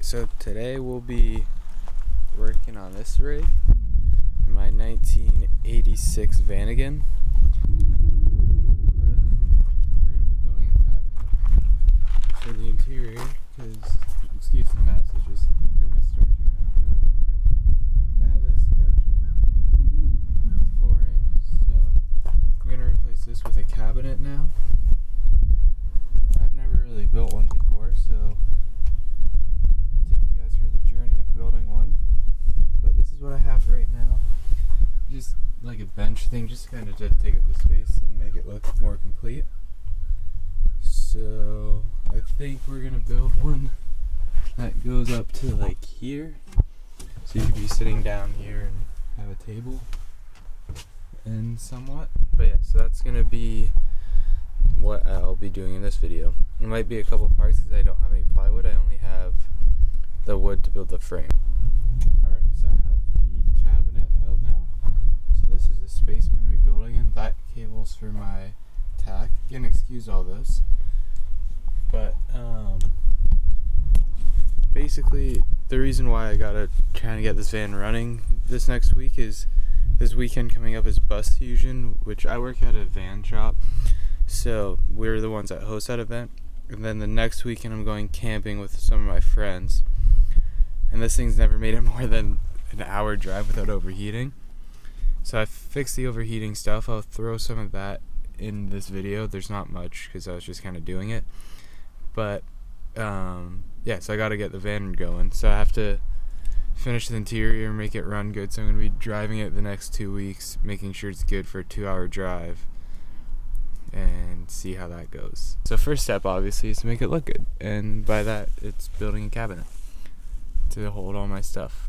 So today we'll be working on this rig, my 1986 Vanagon. We're going to be building a cabinet for the interior because, excuse the mess, it's just been a storage unit for the winter. I have this couch in, flooring, so I'm going to replace this with a cabinet now. I've never really built one before, so building one, but this is what I have right now. Just like a bench thing, just kind of to take up the space and make it look more complete. So I think we're gonna build one that goes up to like here, so you could be sitting down here and have a table and somewhat. But yeah, so that's gonna be what I'll be doing in this video. It might be a couple parts because I don't have any plywood. I only have the wood to build the frame. Alright, so I have the cabinet out now. So this is the space I'm going to be building in. That cable's for my tack. You can excuse all this. But basically the reason why I gotta try to get this van running this next week is this weekend coming up is BusFusion, which I work at a van shop. So we're the ones that host that event. And then the next weekend I'm going camping with some of my friends. And this thing's never made it more than an hour drive without overheating. So I fixed the overheating stuff. I'll throw some of that in this video. There's not much because I was just kind of doing it. But yeah, so I got to get the van going. So I have to finish the interior, make it run good. So I'm going to be driving it the next 2 weeks, making sure it's good for a 2-hour drive and see how that goes. So first step obviously is to make it look good. And by that, it's building a cabinet to hold all my stuff.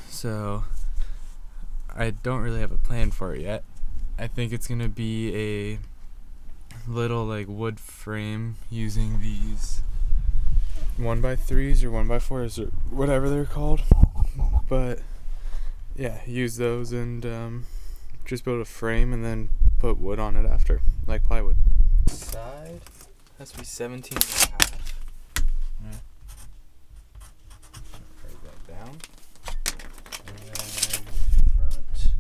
So I don't really have a plan for it yet. I think it's gonna be a little like wood frame using these 1x3s or 1x4s or whatever they're called. But yeah, use those and just build a frame and then put wood on it after, like plywood. Side has to be 17.5. Down, and then front,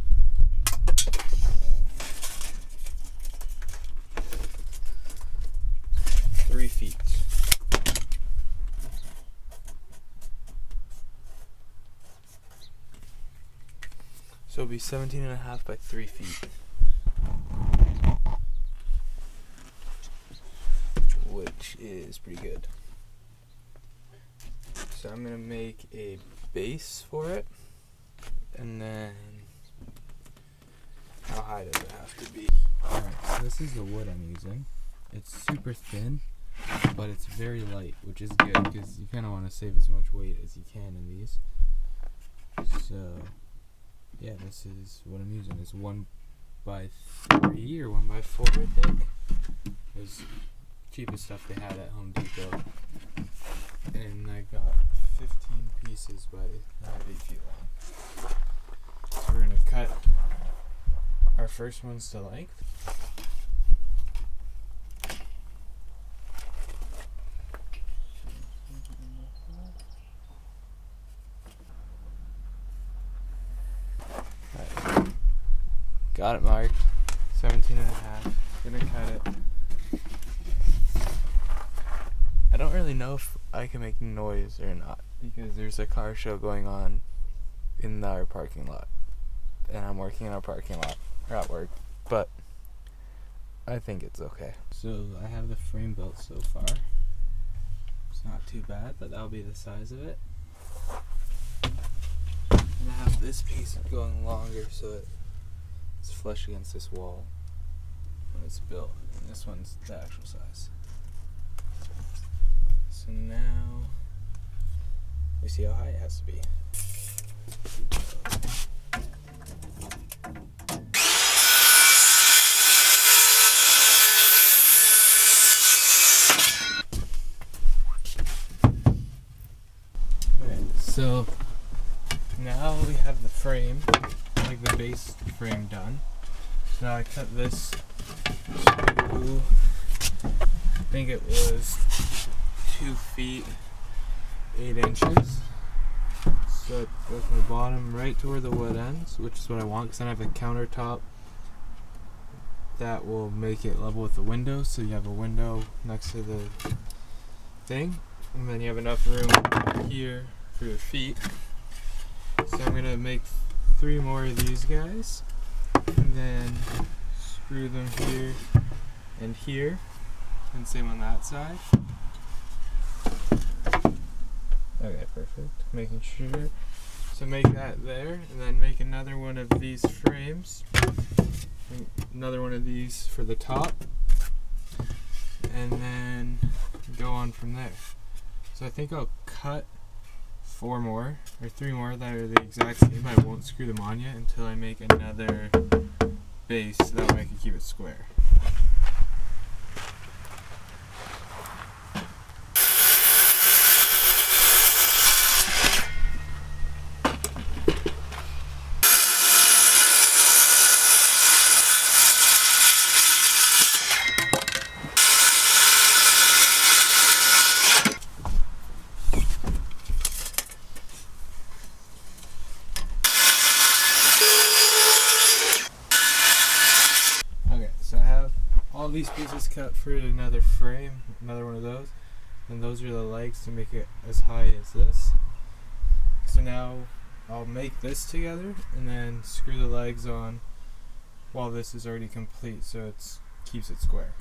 3 feet. So it'll be 17.5 by 3 feet, which is pretty good. So I'm gonna make a base for it, and then how high does it have to be? Alright, so this is the wood I'm using. It's super thin, but it's very light, which is good because you kind of want to save as much weight as you can in these. So yeah, this is what I'm using. It's 1x3 or 1x4, I think. It was cheapest stuff they had at Home Depot. And I got 15 pieces by 8 feet long. So we're going to cut our first ones to length. Right. Got it marked. 17.5. Gonna cut it. I don't really know if I can make noise or not because there's a car show going on in our parking lot, and I'm working in our parking lot or at work, but I think it's okay. So I have the frame built so far. It's not too bad, but that'll be the size of it. And I have this piece going longer so it's flush against this wall when it's built, and this one's the actual size. So now we see how high it has to be. Okay, so now we have the frame, like the base frame done. So now I cut this to, I think it was 2 feet 8 inches. So it goes from the bottom right to where the wood ends, which is what I want, because then I have a countertop that will make it level with the window. So you have a window next to the thing, and then you have enough room here for your feet. So I'm gonna make 3 more of these guys, and then screw them here and here, and same on that side. Okay, perfect. Making sure. So make that there, and then make another one of these frames. Another one of these for the top, and then go on from there. So I think I'll cut 4 more or 3 more that are the exact same. I won't screw them on yet until I make another base, so that way I can keep it square. So I have all these pieces cut for another frame, another one of those, and those are the legs to make it as high as this. So now I'll make this together and then screw the legs on while this is already complete, so it keeps it square.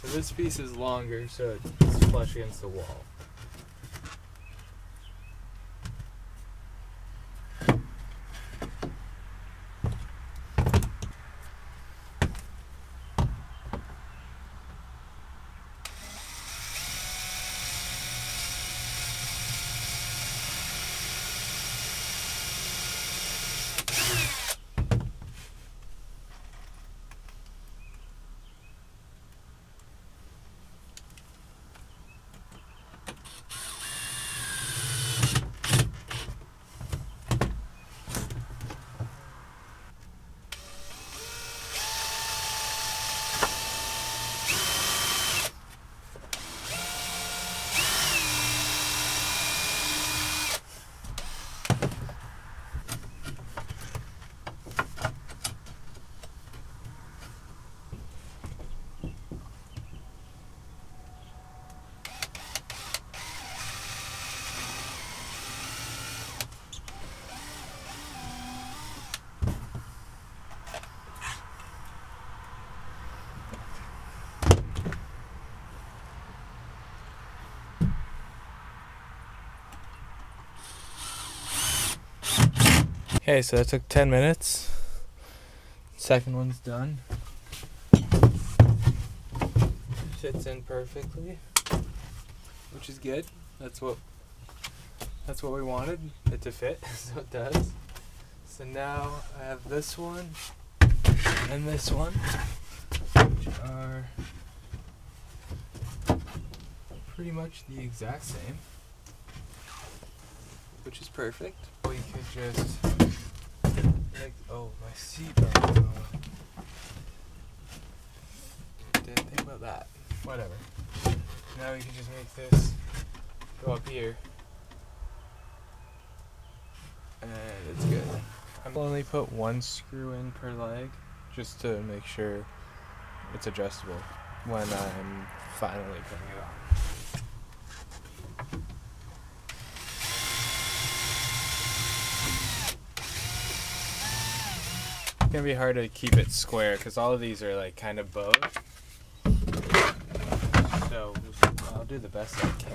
So this piece is longer, so it's flush against the wall. Okay, so that took 10 minutes. Second one's done. Fits in perfectly, which is good. That's what we wanted it to fit, so it does. So now I have this one and this one, which are pretty much the exact same, which is perfect. We could just my seatbelt. Didn't think about that. Whatever. Now we can just make this go up here, and it's good. I'll only put 1 screw in per leg, just to make sure it's adjustable when I'm finally putting it on. It's gonna be hard to keep it square because all of these are like kind of bowed. So I'll do the best I can.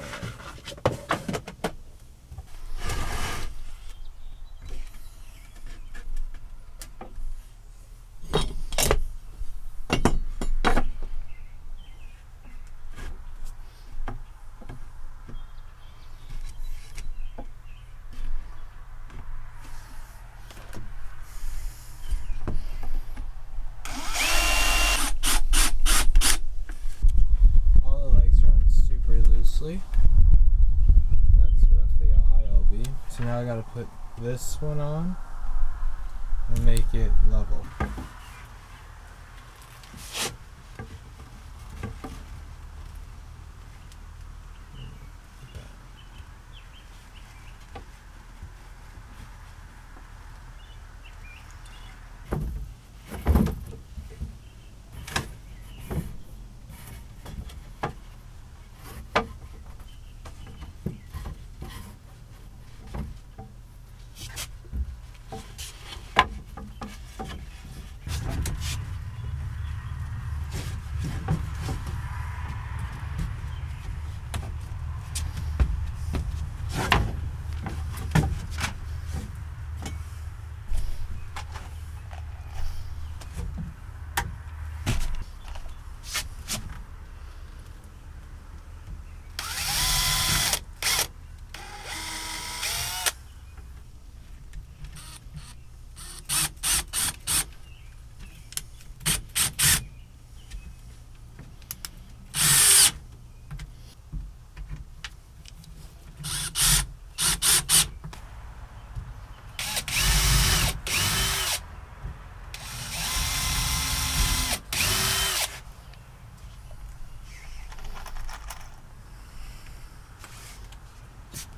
now I gotta put this one on and make it level.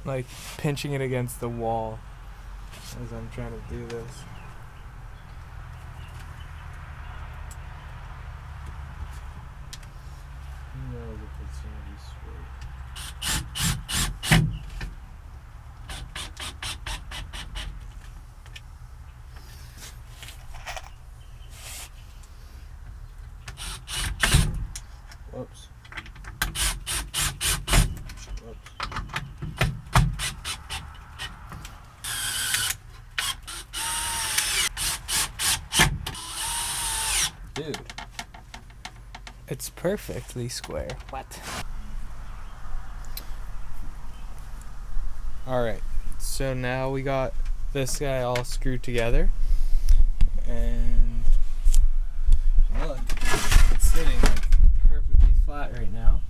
Like pinching it against the wall as I'm trying to do this. No, if it's gonna be straight. Whoops. Dude, it's perfectly square. What? Alright, so now we got this guy all screwed together, and look, it's sitting like perfectly flat right now.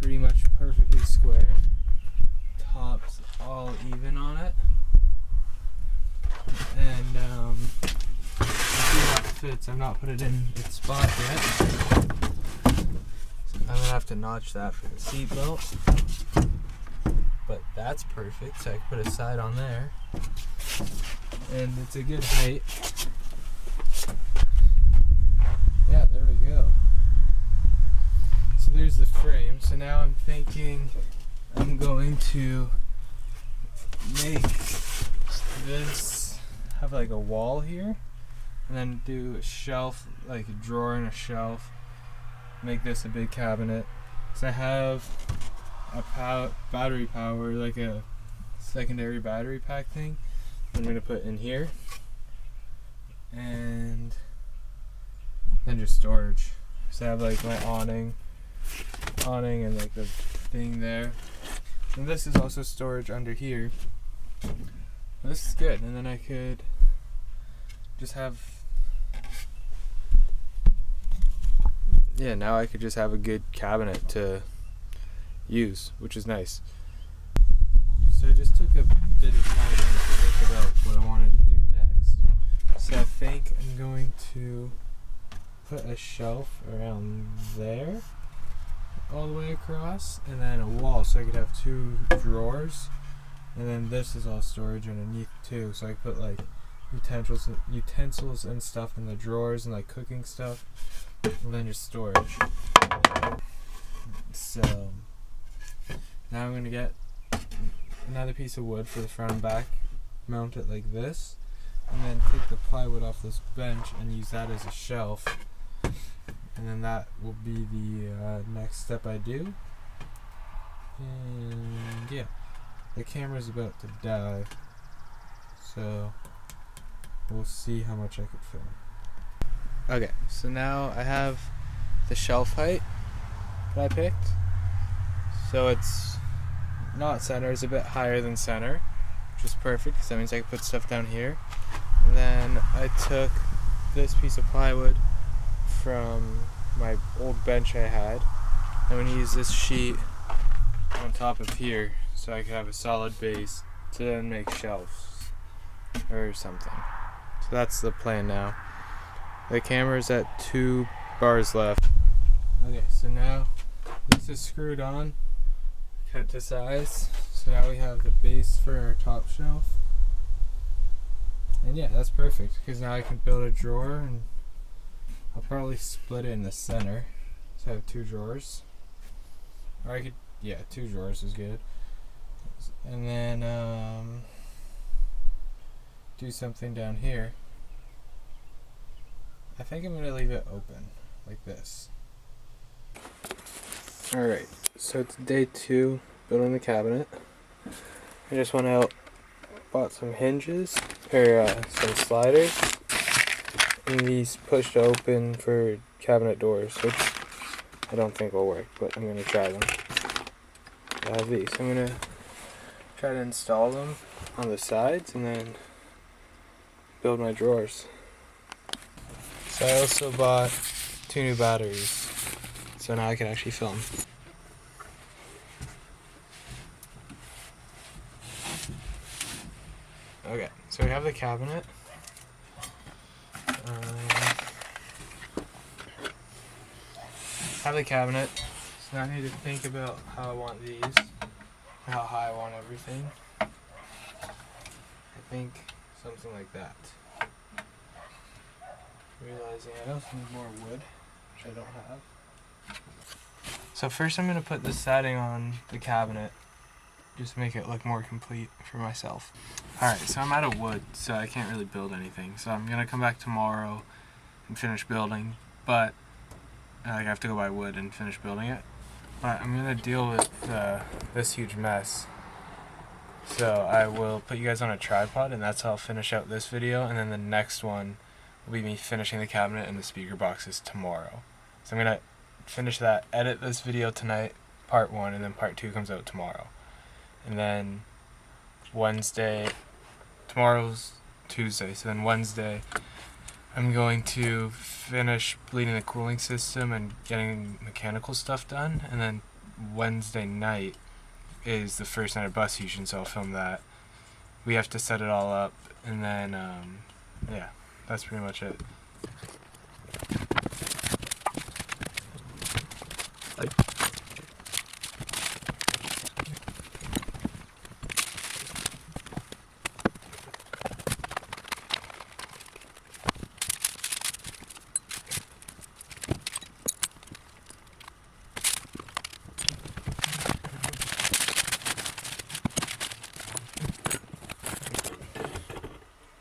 Pretty much perfectly square. Top's all even on it. And fits. I've not put it in its spot yet. So I'm gonna have to notch that for the seat belt. But that's perfect, so I can put a side on there. And it's a good height. Yeah, there we go. So there's the frame. So now I'm thinking I'm going to make this have like a wall here. And then do a shelf, like a drawer and a shelf. Make this a big cabinet. So I have a battery power, like a secondary battery pack thing. I'm gonna put in here, and then just storage. So I have like my awning, and like the thing there. And this is also storage under here. This is good. And then I could just have. Yeah, now I could just have a good cabinet to use, which is nice. So I just took a bit of time to think about what I wanted to do next. So I think I'm going to put a shelf around there, all the way across, and then a wall so I could have 2 drawers. And then this is all storage underneath too, so I could put like utensils and stuff in the drawers and like cooking stuff. And then just storage. So now I'm going to get another piece of wood for the front and back, mount it like this, and then take the plywood off this bench and use that as a shelf. And then that will be the next step I do. And yeah, the camera's about to die, so we'll see how much I could film. Okay, so now I have the shelf height that I picked. So it's not center, it's a bit higher than center, which is perfect because that means I can put stuff down here. And then I took this piece of plywood from my old bench I had. I'm going to use this sheet on top of here so I could have a solid base to then make shelves or something. So that's the plan now. The camera's at 2 bars left. Okay, so now this is screwed on, cut to size. So now we have the base for our top shelf. And yeah, that's perfect because now I can build a drawer, and I'll probably split it in the center. So I have 2 drawers. Or I could, yeah, 2 drawers is good. And then do something down here. I think I'm gonna leave it open like this. Alright, so it's day 2 building the cabinet. I just went out, bought some hinges, or some sliders, and these push to open for cabinet doors, which I don't think will work, but I'm gonna try them. I have these. I'm gonna try to install them on the sides and then build my drawers. So I also bought 2 new batteries, so now I can actually film. Okay, so we have the cabinet. So now I need to think about how I want these, how high I want everything. I think something like that. Realizing I also need more wood, which I don't have. So first I'm going to put the siding on the cabinet, just to make it look more complete for myself. Alright, so I'm out of wood, so I can't really build anything. So I'm going to come back tomorrow and finish building, but I have to go buy wood and finish building it. But I'm going to deal with this huge mess. So I will put you guys on a tripod, and that's how I'll finish out this video, and then the next one will be me finishing the cabinet and the speaker boxes tomorrow. So I'm going to finish that, edit this video tonight, part 1, and then part 2 comes out tomorrow. And then Wednesday, tomorrow's Tuesday, so then Wednesday I'm going to finish bleeding the cooling system and getting mechanical stuff done, and then Wednesday night is the first night of BusFusion, so I'll film that. We have to set it all up, and then yeah, that's pretty much it.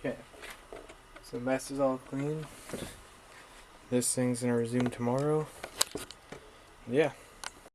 Okay, so the mess is all clean. This thing's gonna resume tomorrow. Yeah.